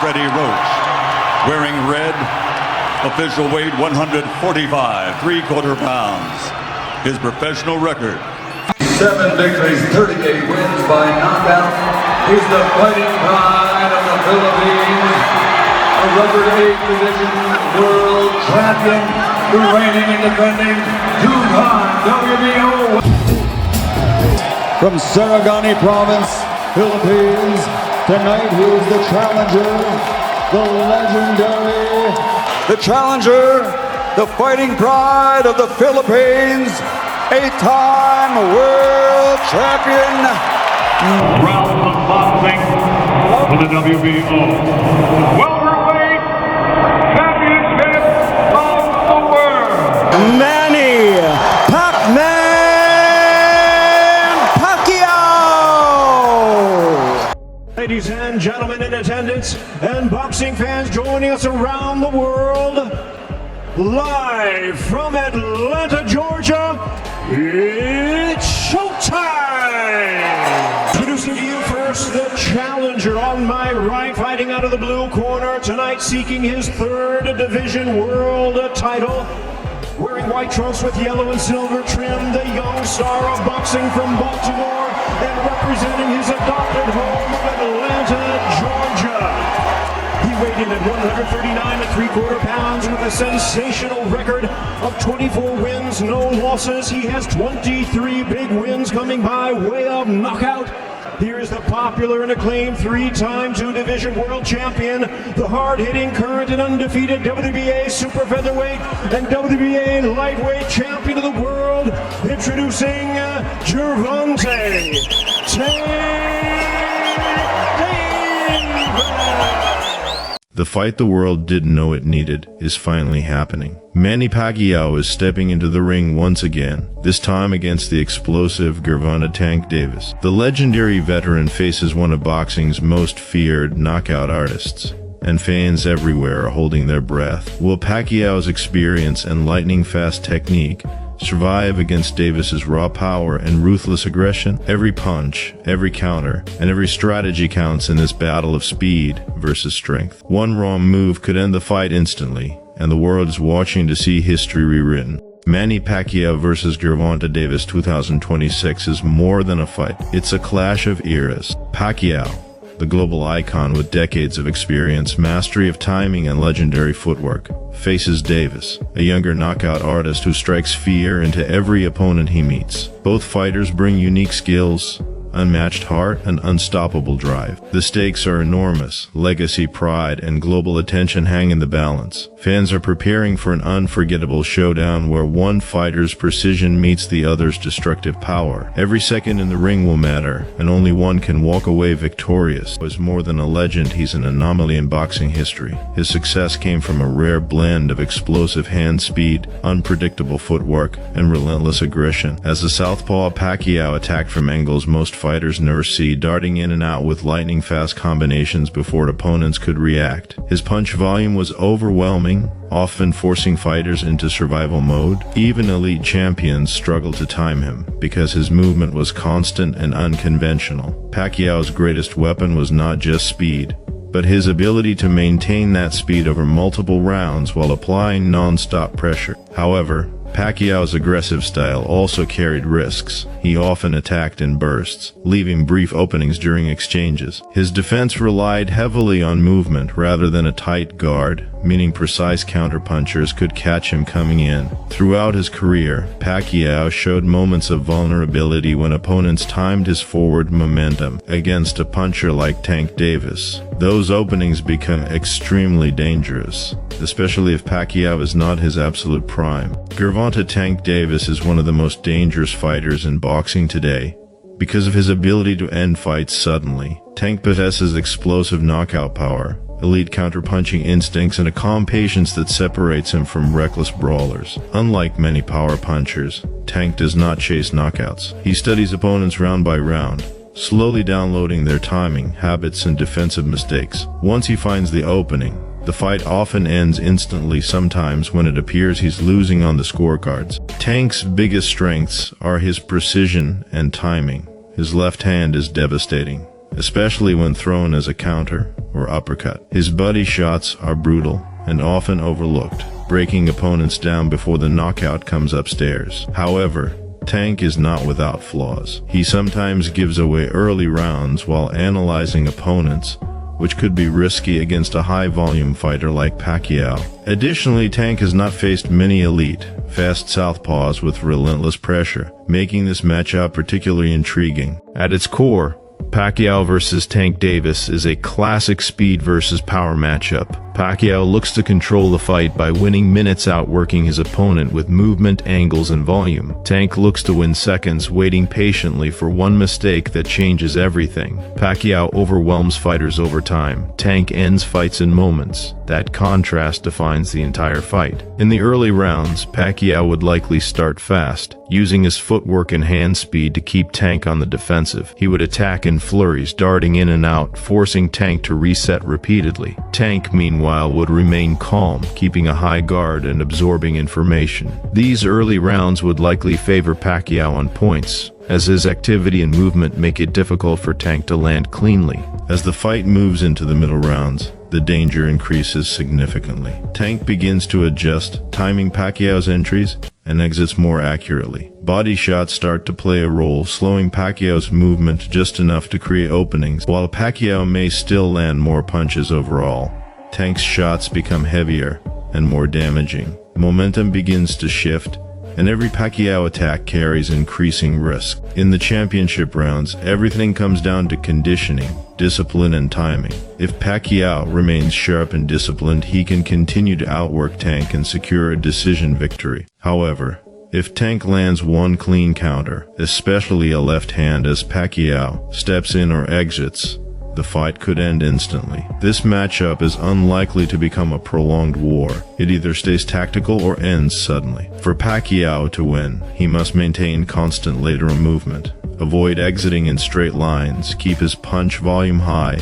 Freddie Roach. Wearing red, official weight 145, 3/4 pounds. His professional record: 7 victories, 38 wins by knockout. He's the fighting pride of the Philippines, a rubber 8 division world champion, the reigning and defending 2-time WBO. From Sarangani Province, Philippines, tonight he is the challenger, the legendary, the challenger, the fighting pride of the Philippines, 8-time world champion. Round of boxing for the WBO welterweight championship of the world. Manny Pacquiao. Ladies and gentlemen in attendance and boxing fans joining us around the world, live from Atlanta, Georgia, it's showtime! Introducing to you first the challenger on my right, fighting out of the blue corner tonight, seeking his 3rd division world title. Wearing white trunks with yellow and silver trim, the young star of boxing from Baltimore, and representing his adopted home of Atlanta, Georgia. He weighed in at 139 3/4 pounds with a sensational record of 24 wins, no losses. He has 23 big wins coming by way of knockout. Here's the popular and acclaimed 3-time 2-division world champion, the hard-hitting, current and undefeated WBA super featherweight and WBA lightweight champion of the world, introducing Gervonta. The fight the world didn't know it needed is finally happening. Manny Pacquiao is stepping into the ring once again, this time against the explosive Gervonta Tank Davis. The legendary veteran faces one of boxing's most feared knockout artists, and fans everywhere are holding their breath. Will Pacquiao's experience and lightning-fast technique survive against Davis's raw power and ruthless aggression? Every punch, every counter, and every strategy counts in this battle of speed versus strength. One wrong move could end the fight instantly, and the world is watching to see history rewritten. Manny Pacquiao versus Gervonta Davis 2026 is more than a fight. It's a clash of eras. Pacquiao, the global icon with decades of experience, mastery of timing, and legendary footwork, faces Davis, a younger knockout artist who strikes fear into every opponent he meets. Both fighters bring unique skills, unmatched heart, and unstoppable drive. The stakes are enormous. Legacy, pride, and global attention hang in the balance. Fans are preparing for an unforgettable showdown where one fighter's precision meets the other's destructive power. Every second in the ring will matter, and only one can walk away victorious. As more than a legend, he's an anomaly in boxing history. His success came from a rare blend of explosive hand speed, unpredictable footwork, and relentless aggression. As a southpaw, Pacquiao attacked from angles most fighters never see, darting in and out with lightning-fast combinations before opponents could react. His punch volume was overwhelming, often forcing fighters into survival mode. Even elite champions struggled to time him, because his movement was constant and unconventional. Pacquiao's greatest weapon was not just speed, but his ability to maintain that speed over multiple rounds while applying non-stop pressure. However, Pacquiao's aggressive style also carried risks. He often attacked in bursts, leaving brief openings during exchanges. His defense relied heavily on movement rather than a tight guard, meaning precise counterpunchers could catch him coming in. Throughout his career, Pacquiao showed moments of vulnerability when opponents timed his forward momentum. Against a puncher like Tank Davis, those openings become extremely dangerous, especially if Pacquiao is not his absolute prime. Gervonta Tank Davis is one of the most dangerous fighters in boxing today because of his ability to end fights suddenly. Tank possesses explosive knockout power, elite counterpunching instincts, and a calm patience that separates him from reckless brawlers. Unlike many power punchers, Tank does not chase knockouts. He studies opponents round by round, slowly downloading their timing, habits, and defensive mistakes. Once he finds the opening, the fight often ends instantly, sometimes when it appears he's losing on the scorecards. Tank's biggest strengths are his precision and timing. His left hand is devastating, especially when thrown as a counter or uppercut. His body shots are brutal and often overlooked, breaking opponents down before the knockout comes upstairs. However, Tank is not without flaws. He sometimes gives away early rounds while analyzing opponents, which could be risky against a high-volume fighter like Pacquiao. Additionally, Tank has not faced many elite, fast southpaws with relentless pressure, making this matchup particularly intriguing. At its core, Pacquiao versus Tank Davis is a classic speed versus power matchup. Pacquiao looks to control the fight by winning minutes outworking his opponent with movement, angles, and volume. Tank looks to win seconds, waiting patiently for one mistake that changes everything. Pacquiao overwhelms fighters over time. Tank ends fights in moments. That contrast defines the entire fight. In the early rounds, Pacquiao would likely start fast, using his footwork and hand speed to keep Tank on the defensive. He would attack in flurries, darting in and out, forcing Tank to reset repeatedly. Tank, meanwhile, would remain calm, keeping a high guard and absorbing information. These early rounds would likely favor Pacquiao on points, as his activity and movement make it difficult for Tank to land cleanly. As the fight moves into the middle rounds, the danger increases significantly. Tank begins to adjust, timing Pacquiao's entries and exits more accurately. Body shots start to play a role, slowing Pacquiao's movement just enough to create openings. While Pacquiao may still land more punches overall, Tank's shots become heavier and more damaging. Momentum begins to shift, and every Pacquiao attack carries increasing risk. In the championship rounds, everything comes down to conditioning, discipline, and timing. If Pacquiao remains sharp and disciplined, he can continue to outwork Tank and secure a decision victory. However, if Tank lands one clean counter, especially a left hand as Pacquiao steps in or exits, the fight could end instantly. This matchup is unlikely to become a prolonged war. It either stays tactical or ends suddenly. For Pacquiao to win, he must maintain constant lateral movement, avoid exiting in straight lines, keep his punch volume high,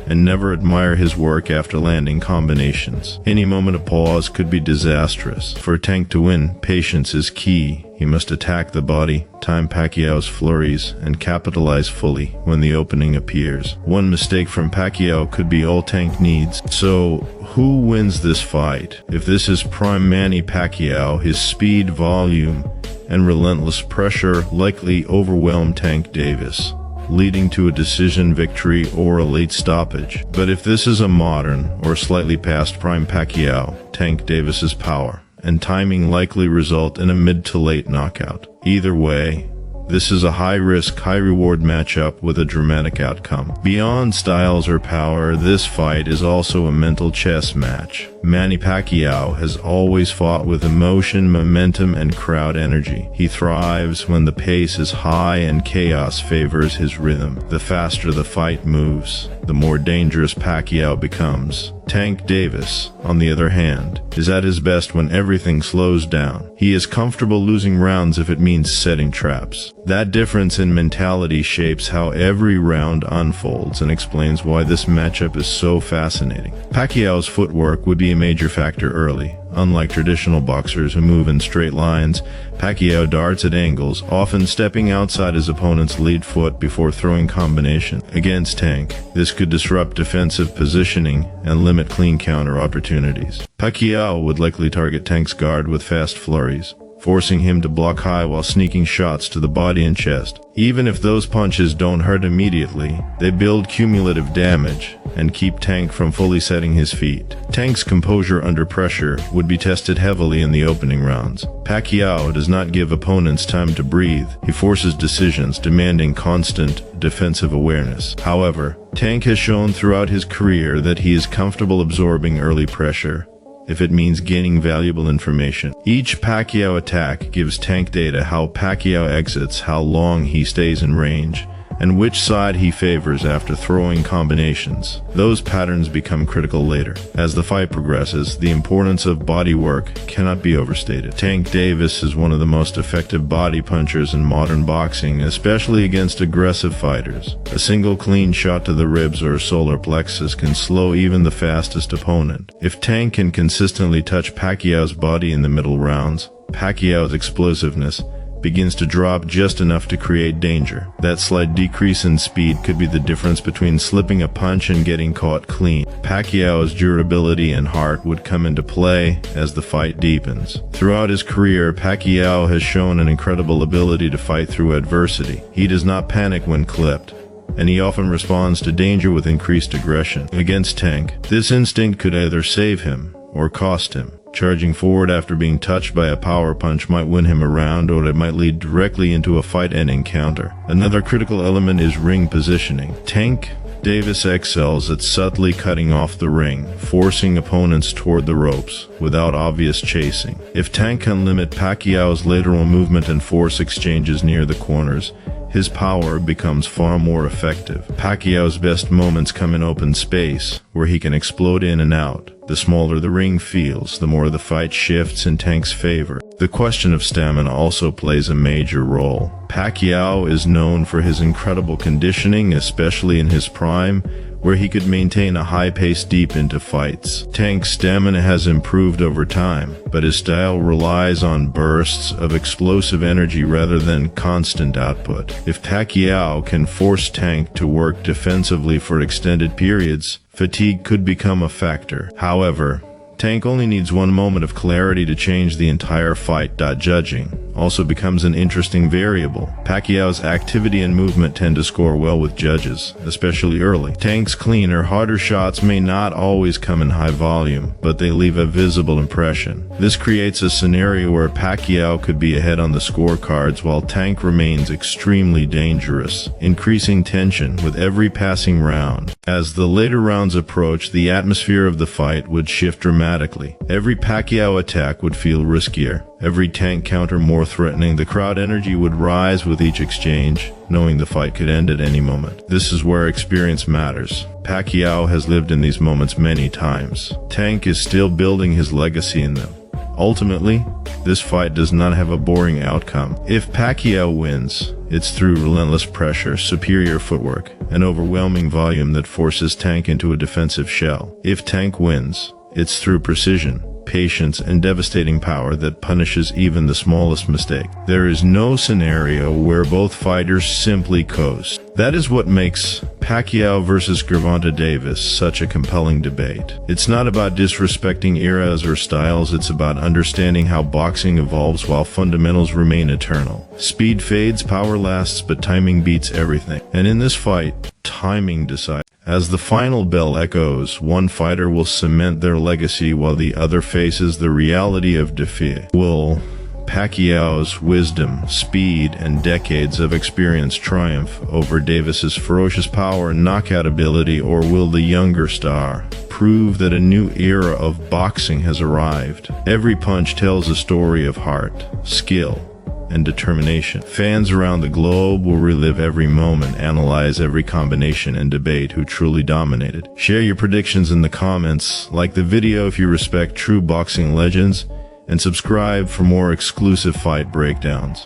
and never admire his work after landing combinations. Any moment of pause could be disastrous. For Tank to win, patience is key. He must attack the body, time Pacquiao's flurries, and capitalize fully when the opening appears. One mistake from Pacquiao could be all Tank needs. So, who wins this fight? If this is prime Manny Pacquiao, his speed, volume, and relentless pressure likely overwhelm Tank Davis, leading to a decision victory or a late stoppage. But if this is a modern or slightly past prime Pacquiao, Tank Davis's power and timing likely result in a mid to late knockout. Either way, this is a high-risk, high-reward matchup with a dramatic outcome. Beyond styles or power, this fight is also a mental chess match. Manny Pacquiao has always fought with emotion, momentum, and crowd energy. He thrives when the pace is high and chaos favors his rhythm. The faster the fight moves, the more dangerous Pacquiao becomes. Tank Davis, on the other hand, is at his best when everything slows down. He is comfortable losing rounds if it means setting traps. That difference in mentality shapes how every round unfolds and explains why this matchup is so fascinating. Pacquiao's footwork would be a major factor early. Unlike traditional boxers who move in straight lines, Pacquiao darts at angles, often stepping outside his opponent's lead foot before throwing combination. Against Tank, this could disrupt defensive positioning and limit clean counter opportunities. Pacquiao would likely target Tank's guard with fast flurries, forcing him to block high while sneaking shots to the body and chest. Even if those punches don't hurt immediately, they build cumulative damage and keep Tank from fully setting his feet. Tank's composure under pressure would be tested heavily in the opening rounds. Pacquiao does not give opponents time to breathe. He forces decisions, demanding constant defensive awareness. However, Tank has shown throughout his career that he is comfortable absorbing early pressure if it means gaining valuable information. Each Pacquiao attack gives Tank data: how Pacquiao exits, how long he stays in range, and which side he favors after throwing combinations. Those patterns become critical later. As the fight progresses, the importance of body work cannot be overstated. Tank Davis is one of the most effective body punchers in modern boxing, especially against aggressive fighters. A single clean shot to the ribs or solar plexus can slow even the fastest opponent. If Tank can consistently touch Pacquiao's body in the middle rounds, Pacquiao's explosiveness begins to drop just enough to create danger. That slight decrease in speed could be the difference between slipping a punch and getting caught clean. Pacquiao's durability and heart would come into play as the fight deepens. Throughout his career, Pacquiao has shown an incredible ability to fight through adversity. He does not panic when clipped, and he often responds to danger with increased aggression. Against Tank, this instinct could either save him or cost him. Charging forward after being touched by a power punch might win him a round, or it might lead directly into a fight-ending counter. Another critical element is ring positioning. Tank Davis excels at subtly cutting off the ring, forcing opponents toward the ropes without obvious chasing. If Tank can limit Pacquiao's lateral movement and force exchanges near the corners, his power becomes far more effective. Pacquiao's best moments come in open space, where he can explode in and out. The smaller the ring feels, the more the fight shifts in Tank's favor. The question of stamina also plays a major role. Pacquiao is known for his incredible conditioning, especially in his prime, where he could maintain a high pace deep into fights. Tank's stamina has improved over time, but his style relies on bursts of explosive energy rather than constant output. If Pacquiao can force Tank to work defensively for extended periods, fatigue could become a factor. However, Tank only needs one moment of clarity to change the entire fight. Judging also becomes an interesting variable. Pacquiao's activity and movement tend to score well with judges, especially early. Tank's cleaner, harder shots may not always come in high volume, but they leave a visible impression. This creates a scenario where Pacquiao could be ahead on the scorecards while Tank remains extremely dangerous, increasing tension with every passing round. As the later rounds approach, the atmosphere of the fight would shift dramatically. Every Pacquiao attack would feel riskier, every Tank counter more threatening. The crowd energy would rise with each exchange, knowing the fight could end at any moment. This is where experience matters. Pacquiao has lived in these moments many times. Tank is still building his legacy in them. Ultimately, this fight does not have a boring outcome. If Pacquiao wins, it's through relentless pressure, superior footwork, and overwhelming volume that forces Tank into a defensive shell. If Tank wins, it's through precision, patience, and devastating power that punishes even the smallest mistake. There is no scenario where both fighters simply coast. That is what makes Pacquiao versus Gervonta Davis such a compelling debate. It's not about disrespecting eras or styles, it's about understanding how boxing evolves while fundamentals remain eternal. Speed fades, power lasts, but timing beats everything. And in this fight, timing decides. As the final bell echoes, one fighter will cement their legacy while the other faces the reality of defeat. Will Pacquiao's wisdom, speed, and decades of experience triumph over Davis's ferocious power and knockout ability, or will the younger star prove that a new era of boxing has arrived? Every punch tells a story of heart, skill, and determination. Fans around the globe will relive every moment, analyze every combination, and debate who truly dominated. Share your predictions in the comments, like the video if you respect true boxing legends, and subscribe for more exclusive fight breakdowns.